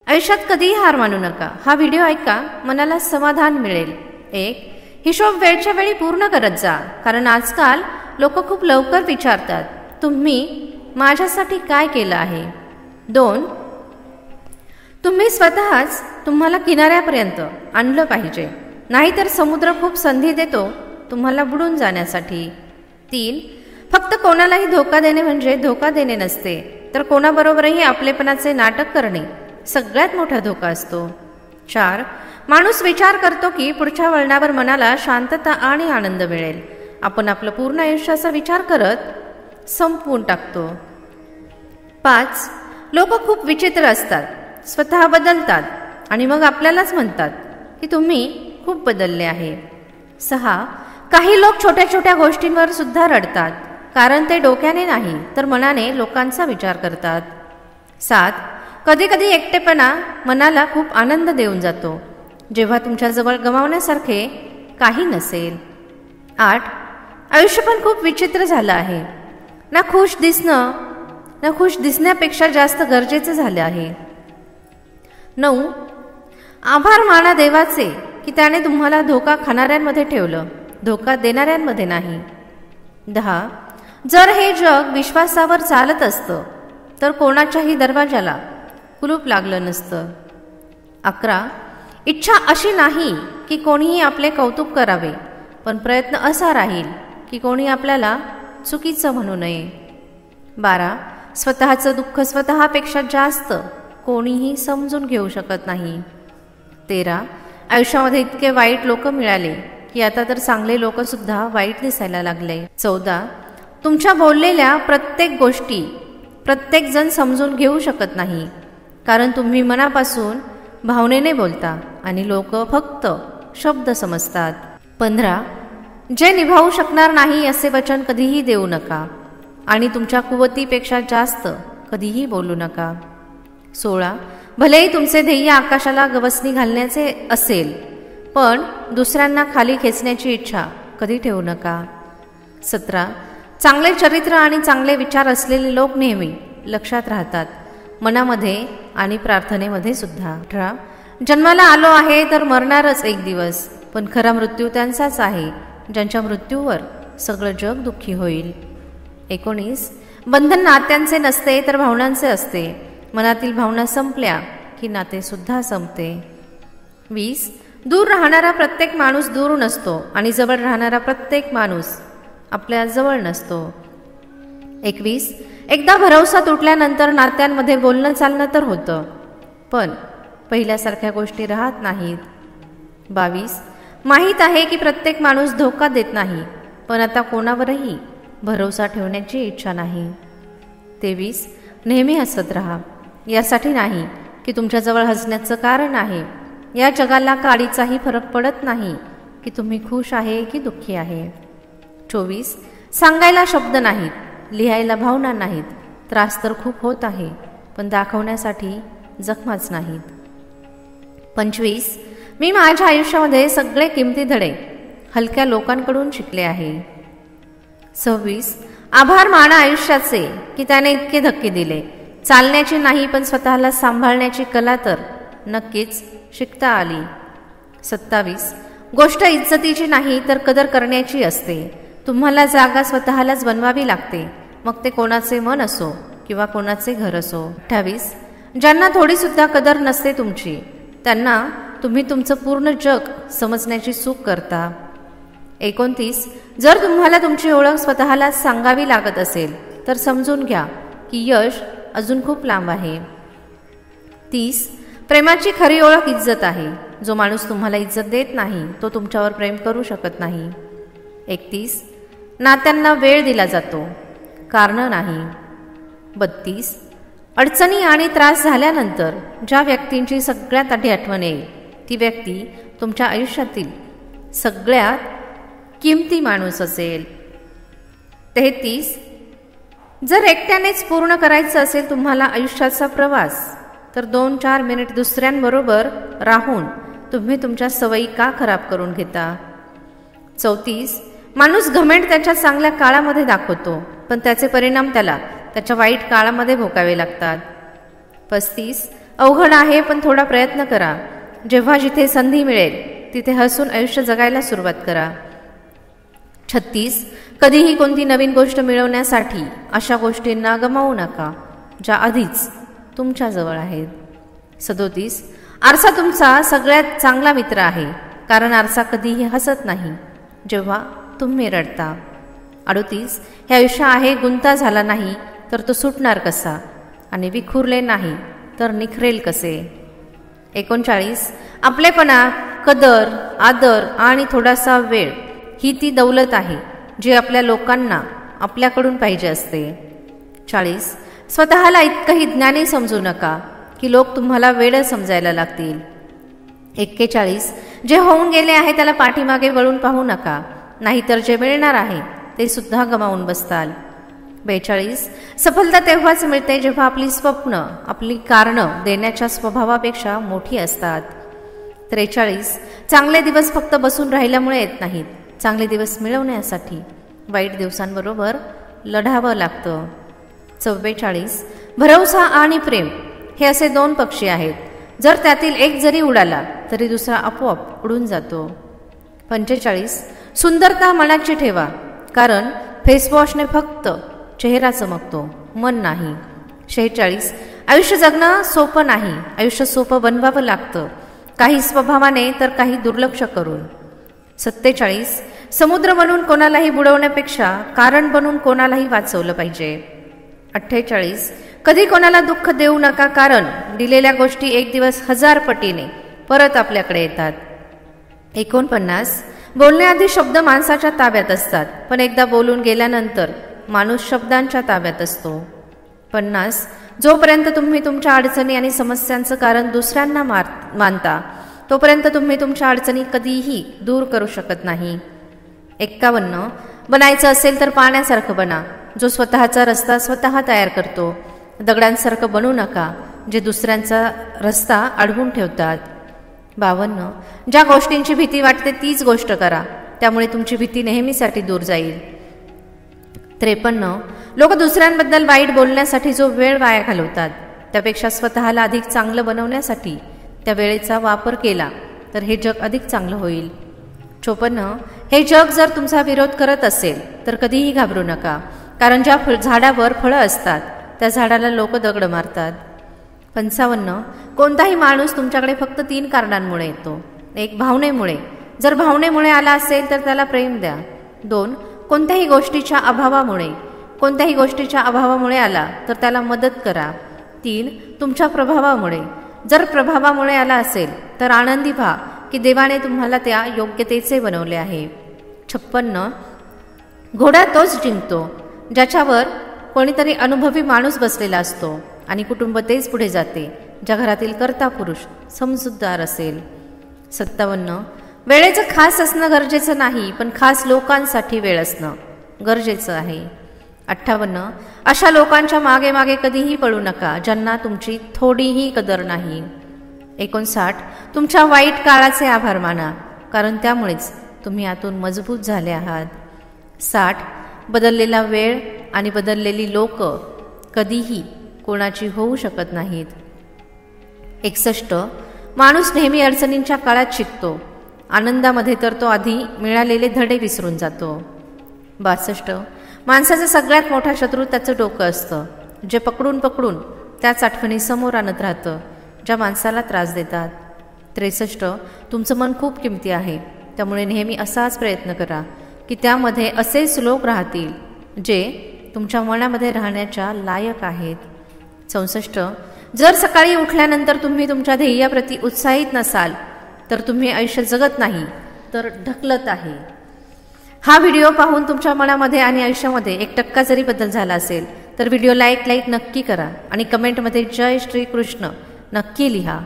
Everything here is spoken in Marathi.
आयुष्यात कधीही हार मानू नका. हा व्हिडिओ ऐका, मनाला समाधान मिळेल. 1. हिशोब वेळच्या वेळी पूर्ण करत जा, कारण आजकाल लोक खूप लवकर विचारतात, तुम्ही माझ्यासाठी काय केलं आहे. 2. तुम्ही स्वतःच तुम्हाला किनाऱ्यापर्यंत आणलं पाहिजे, नाहीतर समुद्र खूप संधी देतो तुम्हाला बुडून जाण्यासाठी. 3. फक्त कोणालाही धोका देणे म्हणजे धोका देणे नसते, तर कोणाबरोबरही आपलेपणाचे नाटक करणे सगळ्यात मोठा धोका असतो. 4. माणूस विचार करतो की पुढच्या वळणावर मनाला शांतता आणि आनंद मिळेल. आपण आपलं पूर्ण आयुष्याचा विचार करत संपवून टाकतो. 5. लोक खूप विचित्र असतात, स्वतः बदलतात आणि मग आपल्यालाच म्हणतात की तुम्ही खूप बदलले आहे. 6. काही लोक छोट्या छोट्या गोष्टींवर सुद्धा रडतात, कारण ते डोक्याने नाही तर मनाने लोकांचा विचार करतात. 7. कधी कधी एकटेपणा मनाला खूप आनंद देऊन जातो, जेव्हा तुमच्याजवळ गमावण्यासारखे काही नसेल. 8. आयुष्य पण खूप विचित्र झालं आहे. ना खुश दिसण्यापेक्षा जास्त गरजेचं झालं आहे. 9. आभार माना देवाचे की त्याने तुम्हाला धोका खाणाऱ्यांमध्ये ठेवलं, धोका देणाऱ्यांमध्ये नाही. 10. जर हे जग विश्वासावर चालत असतं तर कोणाच्याही दरवाजाला कुलूप लागलं नसतं. 11. इच्छा अशी नाही की कोणीही आपले कौतुक करावे, पण प्रयत्न असा राहील की कोणी आपल्याला चुकीचं म्हणू नये. 12. स्वतःचं दुःख स्वतःपेक्षा जास्त कोणीही समजून घेऊ शकत नाही. 13. आयुष्यामध्ये इतके वाईट लोक मिळाले की आता तर चांगले लोक सुद्धा वाईट दिसायला लागले. 14. तुमच्या बोललेल्या प्रत्येक गोष्टी प्रत्येक जण समजून घेऊ शकत नाही, कारण तुम्ही मनापासून भावनेने बोलता आणि लोक फक्त शब्द समजतात. 15. जे निभावू शकणार नाही असे वचन कधीही देऊ नका आणि तुमच्या कुवतीपेक्षा जास्त कधीही बोलू नका. 16. भलेही तुमचे ध्येय आकाशाला गवसणी घालण्याचे असेल, पण दुसऱ्यांना खाली खेचण्याची इच्छा कधी ठेवू नका. 17. चांगले चरित्र आणि चांगले विचार असलेले लोक नेहमी लक्षात राहतात, मनामध्ये आणि प्रार्थनेमध्ये सुद्धा. 18. जन्माला आलो आहे तर मरणारच एक दिवस, पण खरा मृत्यू त्यांचाच आहे ज्यांच्या मृत्यूवर सगळं जग दुःखी होईल. 19. बंधन नात्यांचे नसते तर भावनांचे असते, मनातील भावना संपल्या की नाते सुद्धा संपते. 20. दूर राहणारा प्रत्येक माणूस दूर नसतो आणि जवळ राहणारा प्रत्येक माणूस आपल्या जवळ नसतो. 21. एकदा भरवसा तुटल्यानंतर नात्यांमध्ये बोलणं चालणं तर होतं, पण पहिल्यासारख्या गोष्टी राहत नाहीत. 22. माहीत आहे की प्रत्येक माणूस धोका देत नाही, पण आता कोणावरही भरोसा ठेवण्याची इच्छा नाही. 23. नेहमी हसत राहा, यासाठी नाही की तुमच्याजवळ हसण्याचं कारण आहे. या जगाला काडीचाही फरक पडत नाही की तुम्ही खुश आहे की दुःखी आहे. 24. सांगायला शब्द नाहीत, लिहायला भावना नाहीत. त्रास तर खूप होत आहे, पण दाखवण्यासाठी जखमाच नाहीत. 25. मी माझ्या आयुष्यामध्ये सगळे किमती धडे हलक्या लोकांकडून शिकले आहे. 26. आभार माना आयुष्याचे की त्याने इतके धक्के दिले. चालण्याची नाही, पण स्वतःला सांभाळण्याची कला तर नक्कीच शिकता आली. 27. गोष्ट इज्जतीची नाही तर कदर करण्याची असते. तुम्हाला जागा स्वतःलाच बनवावी लागते, मग ते कोणाचे मन असो किंवा कोणाचे घर असो. 28. ज्यांना थोडी सुद्धा कदर नसते तुमची, त्यांना तुम्ही तुमचं पूर्ण जग समजण्याची चूक करता. 29. जर तुम्हाला तुमची ओळख स्वतःला सांगावी लागत असेल तर समजून घ्या की यश अजून खूप लांब आहे. 30. प्रेमाची खरी ओळख इज्जत आहे. जो माणूस तुम्हाला इज्जत देत नाही तो तुमच्यावर प्रेम करू शकत नाही. 31. नात्यांना वेळ दिला जातो, कारण नाही. 32. अडचणी आणि त्रास झाल्यानंतर ज्या व्यक्तींची सगळ्यात आधी आठवण येईल ती व्यक्ती तुमच्या आयुष्यातील सगळ्यात किमती माणूस असेल. 33. जर एकट्यानेच पूर्ण करायचं असेल तुम्हाला आयुष्याचा प्रवास, तर 2-4 मिनिट दुसऱ्यांबरोबर राहून तुम्ही तुमच्या सवयी का खराब करून घेता. 34. माणूस घमेंड त्याच्या चांगल्या काळामध्ये दाखवतो, पण त्याचे परिणाम त्याला त्याच्या वाईट काळामध्ये भोगावे लागतात. 35. अवघड आहे, पण थोडा प्रयत्न करा. जेव्हा जिथे संधी मिळेल तिथे हसून आयुष्य जगायला सुरुवात करा. 36. कधीही कोणती नवीन गोष्ट मिळवण्यासाठी अशा गोष्टींना गमावू नका ज्या आधीच तुमच्याजवळ आहेत. 37. आरसा तुमचा सगळ्यात चांगला मित्र आहे, कारण आरसा कधीही हसत नाही जेव्हा तुम्ही रडता. 38. हे आयुष्य आहे, गुंता झाला नाही तर तो सुटणार कसा, आणि विखुरले नाही तर निखरेल कसे. 39. आपलेपणा, कदर, आदर आणि थोडासा वेळ ही ती दौलत आहे जी आपल्या लोकांना आपल्याकडून पाहिजे असते. 40. स्वतःला इतकंही ज्ञानी समजू नका की लोक तुम्हाला वेडं समजायला लागतील. 41. जे होऊन गेले आहे त्याला पाठीमागे वळून पाहू नका, नाहीतर जे मिळणार आहे ते सुद्धा गमावून बसताल. 42. सफलता तेव्हाच मिळते जेव्हा आपली स्वप्न आपली कारणं देण्याच्या स्वभावापेक्षा मोठी असतात. 43. चांगले दिवस फक्त बसून राहिल्यामुळे येत नाहीत, चांगले दिवस मिळवण्यासाठी वाईट दिवसांबरोबर लढावं लागतं. 44. भरवसा आणि प्रेम हे असे दोन पक्षी आहेत, जर त्यातील एक जरी उडाला तरी दुसरा आपोआप उडून जातो. 45. सुंदरता मनाची ठेवा, कारण फेसवॉशने फक्त चेहरा चमकतो, मन नाही. 46. आयुष्य जगणं सोपं नाही, आयुष्य सोपं बनवावं लागतं, काही स्वभावाने तर काही दुर्लक्ष करून. 47. समुद्र बनून कोणालाही बुडवण्यापेक्षा कारण बनून कोणालाही वाचवलं पाहिजे. 48. कधी कोणाला दुःख देऊ नका, कारण दिलेल्या गोष्टी एक दिवस 1000 पटीने परत आपल्याकडे येतात. 49. बोलण्याआधी शब्द माणसाच्या ताब्यात असतात, पण एकदा बोलून गेल्यानंतर माणूस शब्दांच्या ताब्यात असतो. 50. जोपर्यंत तुम्ही तुमच्या अडचणी आणि समस्यांचं कारण दुसऱ्यांना मानता तोपर्यंत तुम्ही तुमच्या अडचणी कधीही दूर करू शकत नाही. 51. बनायचं असेल तर पाण्यासारखं बना, जो स्वतःचा रस्ता स्वतः तयार करतो. दगडांसारखं बनू नका, जे दुसऱ्यांचा रस्ता अडवून ठेवतात. 52. ज्या गोष्टींची भीती वाटते तीच गोष्ट करा, त्यामुळे तुमची भीती नेहमीसाठी दूर जाईल. 53. लोक दुसऱ्यांबद्दल वाईट बोलण्यासाठी जो वेळ वाया घालवतात त्यापेक्षा स्वतःला अधिक चांगलं बनवण्यासाठी त्या वेळेचा वापर केला तर हे जग अधिक चांगलं होईल. 54. हे जग जर तुमचा विरोध करत असेल तर कधीही घाबरू नका, कारण ज्या झाडावर फळं असतात त्या झाडाला लोक दगड मारतात. 55. कोणताही माणूस तुमच्याकडे फक्त 3 कारणांमुळे येतो. 1. भावनेमुळे, जर भावनेमुळे आला असेल तर त्याला प्रेम द्या. 2. कोणत्याही गोष्टीच्या अभावामुळे आला तर त्याला मदत करा. 3. तुमच्या प्रभावामुळे, जर प्रभावामुळे आला असेल तर आनंदी व्हा की देवाने तुम्हाला त्या योग्यतेचे बनवले आहे. 56. घोडा तोच जिंकतो ज्याच्यावर कोणीतरी अनुभवी माणूस बसलेला असतो, आणि कुटुंब तेच पुढे जाते ज्या घरातील कर्ता पुरुष समजूतदार असेल. 57. वेळेचं खास असणं गरजेचं नाही, पण खास लोकांसाठी वेळ असणं गरजेचं आहे. 58. अशा लोकांच्या मागे मागे कधीही पळू नका ज्यांना तुमची थोडीही कदर नाही. 59. तुमच्या वाईट काळाचे आभार माना, कारण त्यामुळेच तुम्ही आतून मजबूत झाले आहात. 60. बदललेला वेळ आणि बदललेली लोक कधीही कोणाची होऊ शकत नाहीत. 61. माणूस नेहमी अडचणींच्या काळात शिकतो, आनंदामध्ये तर तो आधी मिळालेले धडे विसरून जातो. 62. माणसाचा सगळ्यात मोठा शत्रू त्याचं डोकं असतं, जे पकडून पकडून त्याच आठवणी समोर आणत राहतं ज्या माणसाला त्रास देतात. 63. तुमचं मन खूप किमती आहे, त्यामुळे नेहमी असाच प्रयत्न करा की त्यामध्ये असेच लोक राहतील जे तुमच्या मनामध्ये राहण्याच्या लायक आहेत. 64. जर सकाळी उठल्यानंतर तुम्ही तुमच्या ध्येयाप्रती उत्साहित नसाल तर तुम्ही आयुष्य जगत नाही तर ढकलत आहे. हा व्हिडिओ पाहून तुमच्या मनामध्ये आणि आयुष्यामध्ये 1% जरी बदल झाला असेल तर व्हिडिओ लाईक नक्की करा आणि कमेंटमध्ये जय श्री कृष्ण नक्की लिहा.